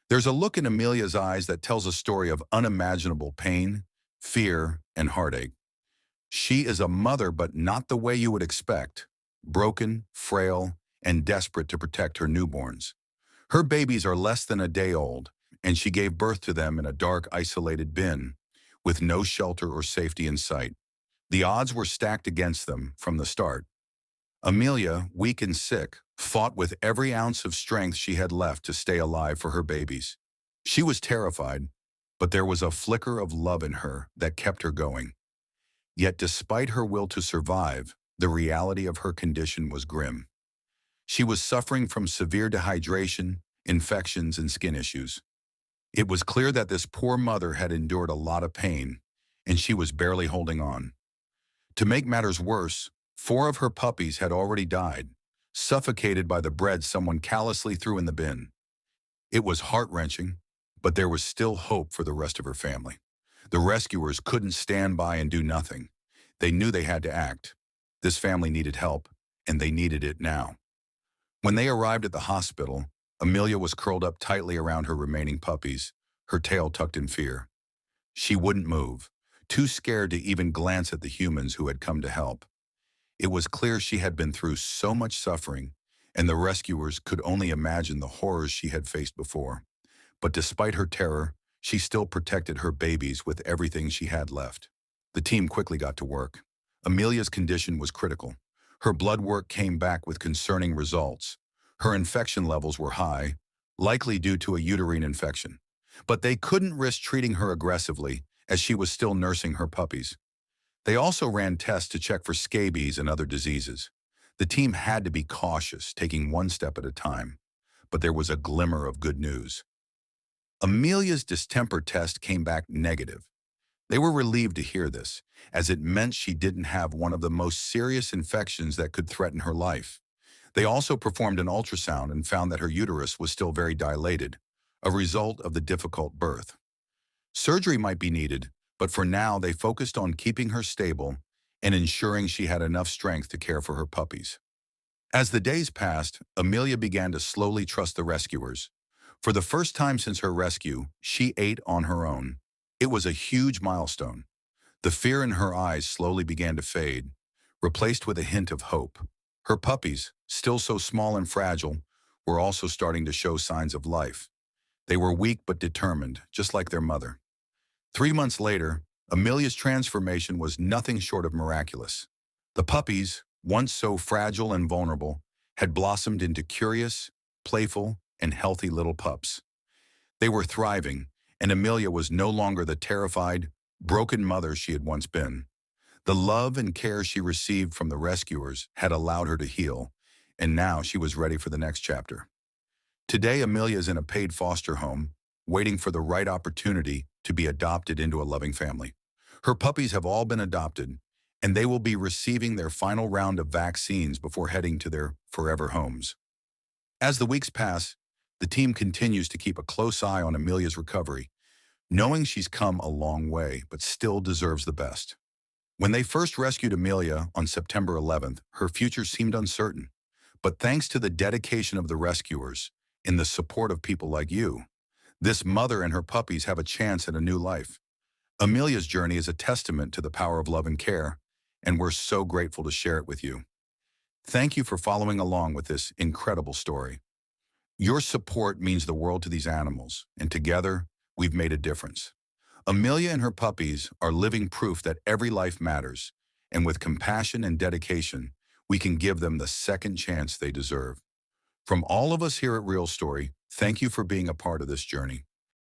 There's a look in Amelia's eyes that tells a story of unimaginable pain, fear, and heartache. She is a mother, but not the way you would expect. Broken, frail, and desperate to protect her newborns. Her babies are less than a day old, and she gave birth to them in a dark, isolated bin, with no shelter or safety in sight. The odds were stacked against them from the start. Amelia, weak and sick, fought with every ounce of strength she had left to stay alive for her babies. She was terrified, but there was a flicker of love in her that kept her going. Yet despite her will to survive, the reality of her condition was grim. She was suffering from severe dehydration, infections, and skin issues. It was clear that this poor mother had endured a lot of pain, and she was barely holding on. To make matters worse, 4 of her puppies had already died, suffocated by the bread someone callously threw in the bin. It was heart-wrenching, but there was still hope for the rest of her family. The rescuers couldn't stand by and do nothing. They knew they had to act. This family needed help, and they needed it now. When they arrived at the hospital, Amelia was curled up tightly around her remaining puppies, her tail tucked in fear. She wouldn't move, too scared to even glance at the humans who had come to help. It was clear she had been through so much suffering, and the rescuers could only imagine the horrors she had faced before. But despite her terror, she still protected her babies with everything she had left. The team quickly got to work. Amelia's condition was critical. Her blood work came back with concerning results. Her infection levels were high, likely due to a uterine infection. But they couldn't risk treating her aggressively, as she was still nursing her puppies. They also ran tests to check for scabies and other diseases. The team had to be cautious, taking one step at a time. But there was a glimmer of good news. Amelia's distemper test came back negative. They were relieved to hear this, as it meant she didn't have one of the most serious infections that could threaten her life. They also performed an ultrasound and found that her uterus was still very dilated, a result of the difficult birth. Surgery might be needed, but for now they focused on keeping her stable and ensuring she had enough strength to care for her puppies. As the days passed, Amelia began to slowly trust the rescuers. For the first time since her rescue, she ate on her own. It was a huge milestone. The fear in her eyes slowly began to fade, replaced with a hint of hope. Her puppies, still so small and fragile, were also starting to show signs of life. They were weak but determined, just like their mother. 3 months later, Amelia's transformation was nothing short of miraculous. The puppies, once so fragile and vulnerable, had blossomed into curious, playful, and healthy little pups. They were thriving, and Amelia was no longer the terrified, broken mother she had once been. The love and care she received from the rescuers had allowed her to heal, and now she was ready for the next chapter. Today, Amelia is in a paid foster home, waiting for the right opportunity to be adopted into a loving family. Her puppies have all been adopted, and they will be receiving their final round of vaccines before heading to their forever homes. As the weeks pass, the team continues to keep a close eye on Amelia's recovery, knowing she's come a long way but still deserves the best. When they first rescued Amelia on September 11th, her future seemed uncertain. But thanks to the dedication of the rescuers and the support of people like you, this mother and her puppies have a chance at a new life. Amelia's journey is a testament to the power of love and care, and we're so grateful to share it with you. Thank you for following along with this incredible story. Your support means the world to these animals, and together, we've made a difference. Amelia and her puppies are living proof that every life matters, and with compassion and dedication, we can give them the second chance they deserve. From all of us here at Real Story, thank you for being a part of this journey.